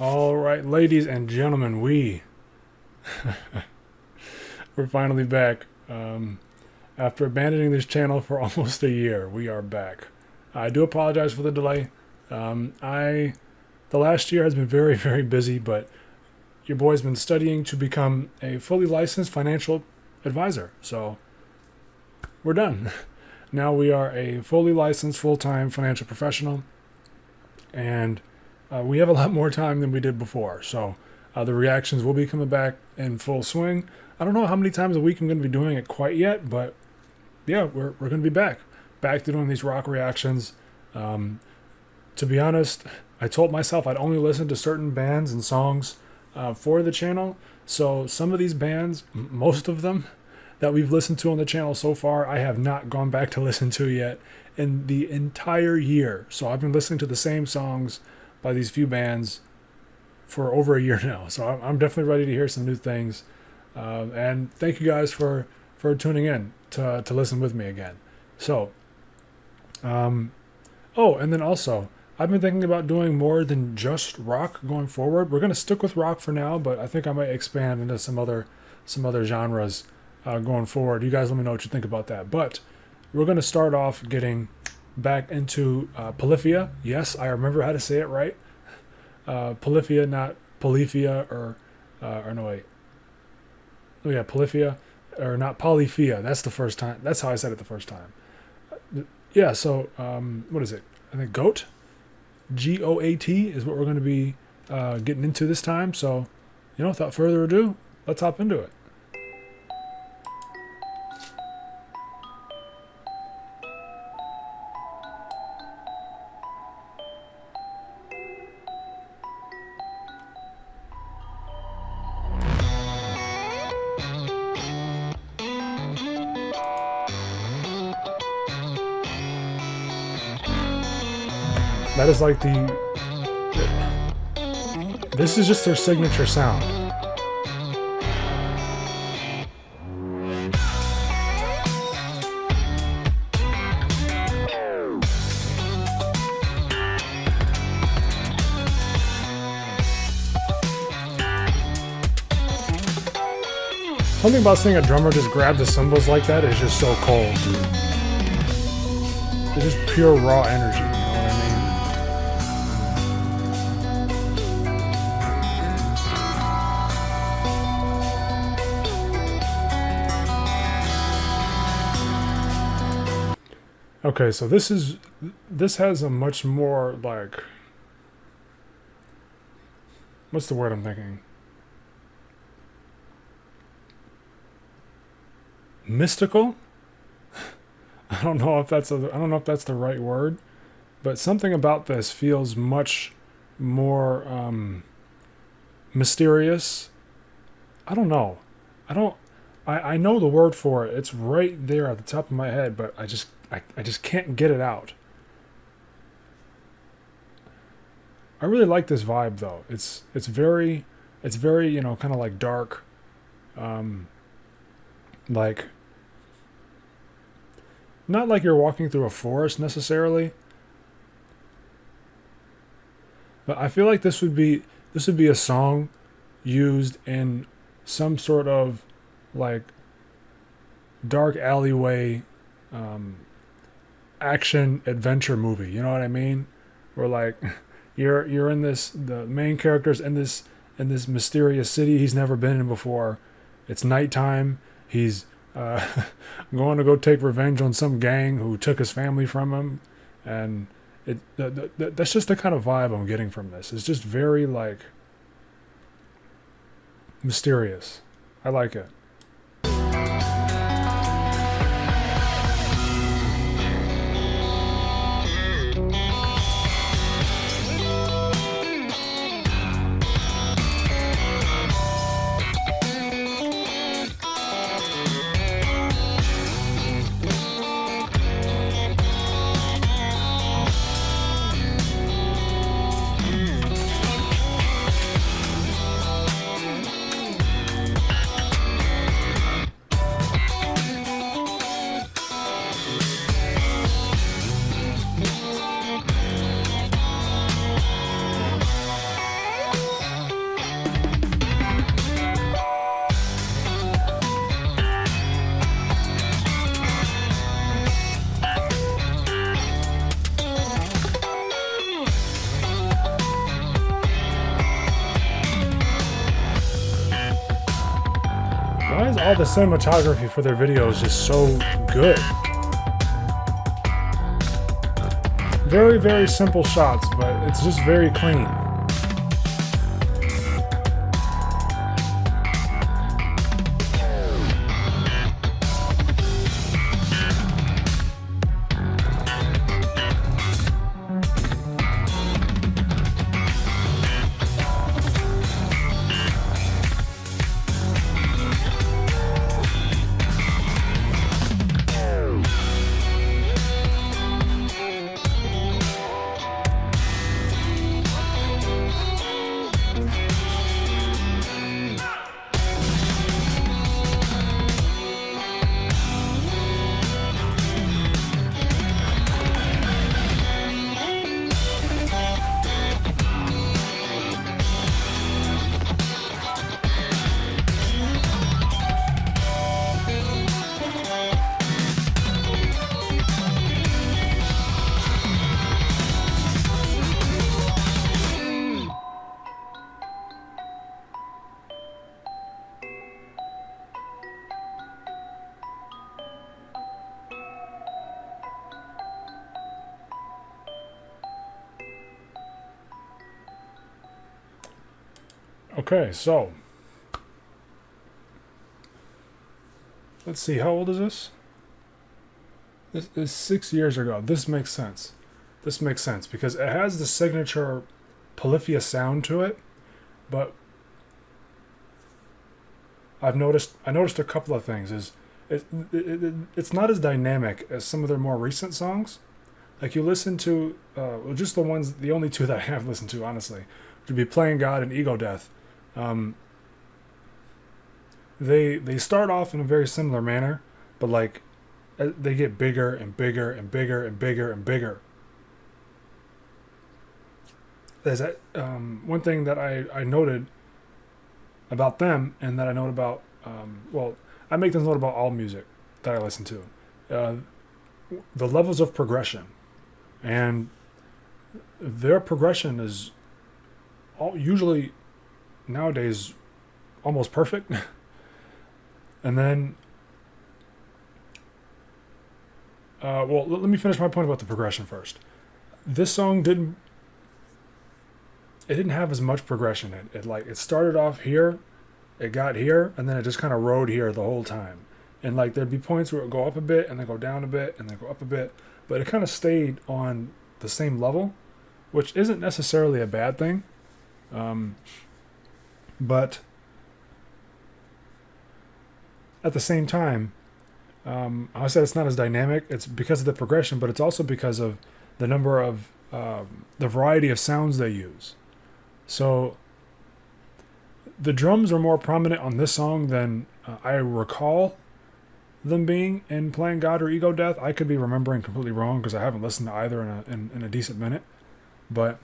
All right, ladies and gentlemen, we're finally back. After abandoning this channel for almost a year, we are back. I do apologize for the delay. The last year has been very, very busy, but your boy's been studying to become a fully licensed financial advisor. So we're done. Now we are a fully licensed full-time financial professional, and we have a lot more time than we did before. So the reactions will be coming back in full swing. I don't know how many times a week I'm going to be doing it quite yet, but yeah, we're going to be back to doing these rock reactions. To be honest, I told myself I'd only listen to certain bands and songs for the channel. So some of these bands, most of them that we've listened to on the channel so far, I have not gone back to listen to yet in the entire year. So I've been listening to the same songs by these few bands for over a year now. So I'm definitely ready to hear some new things. And thank you guys for tuning in to listen with me again. So, oh, and then also, I've been thinking about doing more than just rock going forward. We're going to stick with rock for now, but I think I might expand into some other genres going forward. You guys let me know what you think about that. But we're going to start off getting back into Polyphia. Yes, I remember how to say it right. Polyphia, not Polyphia, or no, wait. Oh yeah, Polyphia, or not Polyphia. That's the first time. That's how I said it the first time. Yeah, so what is it? I think G.O.A.T. G.O.A.T. is what we're going to be getting into this time. So, without further ado, let's hop into it. That is like this is just their signature sound. Something about seeing a drummer just grab the cymbals like that is just so cold, dude. It's just pure raw energy. Okay, so this has a much more like, what's the word I'm thinking? Mystical? I don't know if that's the right word, but something about this feels much more mysterious. I don't know. I know the word for it. It's right there at the top of my head, but I just can't get it out. I really like this vibe though. It's very kind of like dark, like not like you're walking through a forest necessarily, but I feel like this would be a song used in some sort of like dark alleyway action adventure movie. You know what I mean? Where like you're in the main character's in this mysterious city he's never been in before. It's nighttime. He's going to go take revenge on some gang who took his family from him, and that's just the kind of vibe I'm getting from this. It's just very like mysterious. I like it. all the cinematography for their videos is just so good. Very, very simple shots, but it's just very clean. Okay, so let's see, how old is this? This is 6 years ago. This makes sense. This makes sense because it has the signature Polyphia sound to it, but I noticed a couple of things. It's not as dynamic as some of their more recent songs. Like you listen to, just the only two that I have listened to, honestly, would be Playing God and Ego.Death. They start off in a very similar manner, but like they get bigger and bigger and bigger and bigger and bigger. There's that one thing that I noted about them, and that I note about I make this note about all music that I listen to, the levels of progression, and their progression is usually nowadays almost perfect. And then let me finish my point about the progression first. This song didn't have as much progression. It started off here, it got here, and then it just kind of rode here the whole time. And like there'd be points where it would go up a bit and then go down a bit and then go up a bit, but it kind of stayed on the same level, which isn't necessarily a bad thing. But at the same time, I said it's not as dynamic. It's because of the progression, but it's also because of the number of the variety of sounds they use. So the drums are more prominent on this song than I recall them being in Playing God or Ego.Death. I could be remembering completely wrong because I haven't listened to either in a decent minute. But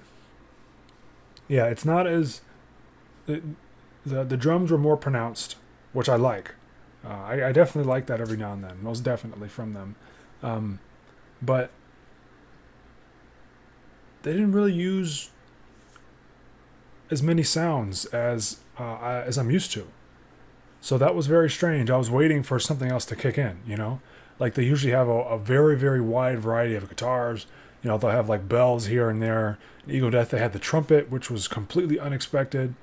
yeah, it's not as the drums were more pronounced, which I like. I definitely like that every now and then, most definitely from them. But they didn't really use as many sounds as I'm used to. So that was very strange. I was waiting for something else to kick in, you know? Like they usually have a very, very wide variety of guitars. You know, they'll have like bells here and there. In Ego.Death, they had the trumpet, which was completely unexpected.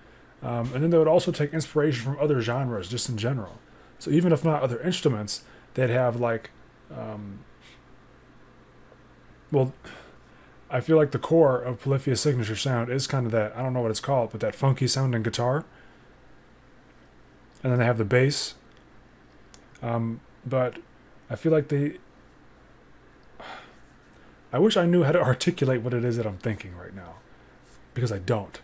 And then they would also take inspiration from other genres, just in general. So even if not other instruments, they'd have like, I feel like the core of Polyphia's signature sound is kind of that, I don't know what it's called, but that funky sounding guitar. And then they have the bass. But I feel like I wish I knew how to articulate what it is that I'm thinking right now, because I don't.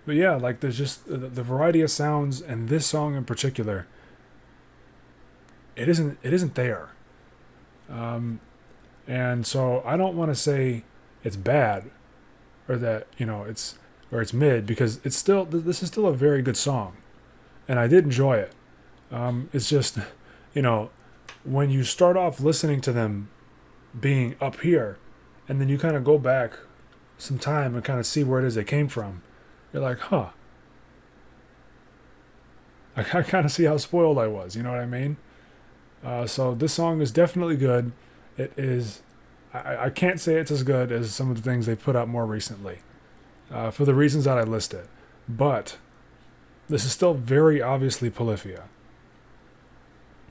But yeah, like there's just the variety of sounds, and this song in particular, it isn't there. And so I don't want to say it's bad, or that it's mid, because this is still a very good song, and I did enjoy it. It's just, when you start off listening to them being up here, and then you kind of go back some time and kind of see where it is they came from, you're like, huh, I kind of see how spoiled I was. You know what I mean? So this song is definitely good. It is. I can't say it's as good as some of the things they put out more recently, for the reasons that I listed. But this is still very obviously Polyphia.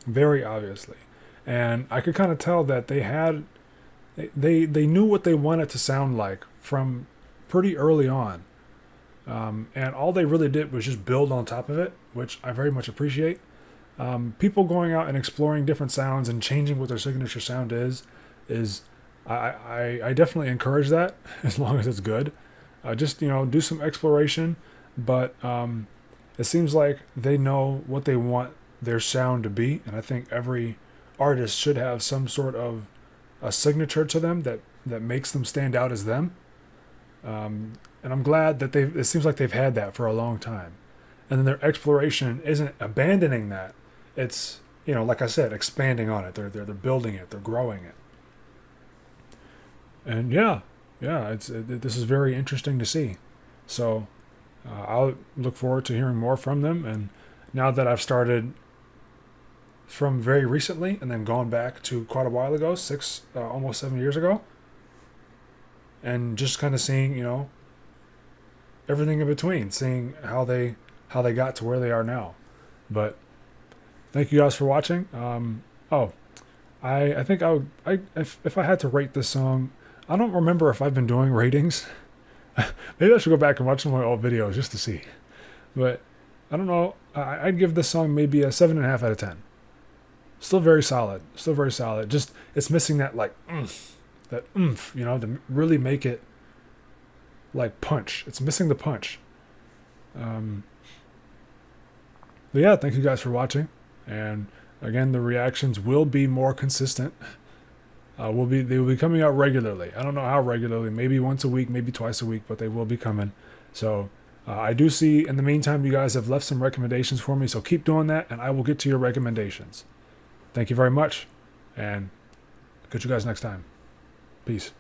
Very obviously. And I could kind of tell that they knew what they wanted to sound like from pretty early on. And all they really did was just build on top of it, which I very much appreciate. People going out and exploring different sounds and changing what their signature sound is I definitely encourage that as long as it's good. Just do some exploration, but it seems like they know what they want their sound to be, and I think every artist should have some sort of a signature to them that makes them stand out as them. And I'm glad that it seems like they've had that for a long time, and then their exploration isn't abandoning that. It's like I said, expanding on it. They're building it. They're growing it. And yeah, this is very interesting to see. So I'll look forward to hearing more from them. And now that I've started from very recently and then gone back to quite a while ago, almost 7 years ago, and just kind of seeing everything in between, seeing how they got to where they are now. But thank you guys for watching. I think if I had to rate this song, I don't remember if I've been doing ratings. Maybe I should go back and watch some of my old videos just to see. But I don't know. I'd give this song maybe a 7.5 out of 10. Still very solid. Still very solid. Just it's missing that oomph, to really make it like punch. It's missing the punch. But yeah, thank you guys for watching. And again, the reactions will be more consistent. They will be coming out regularly. I don't know how regularly, maybe once a week, maybe twice a week, but they will be coming. So I do see, in the meantime, you guys have left some recommendations for me, so keep doing that, and I will get to your recommendations. Thank you very much, and catch you guys next time. Peace.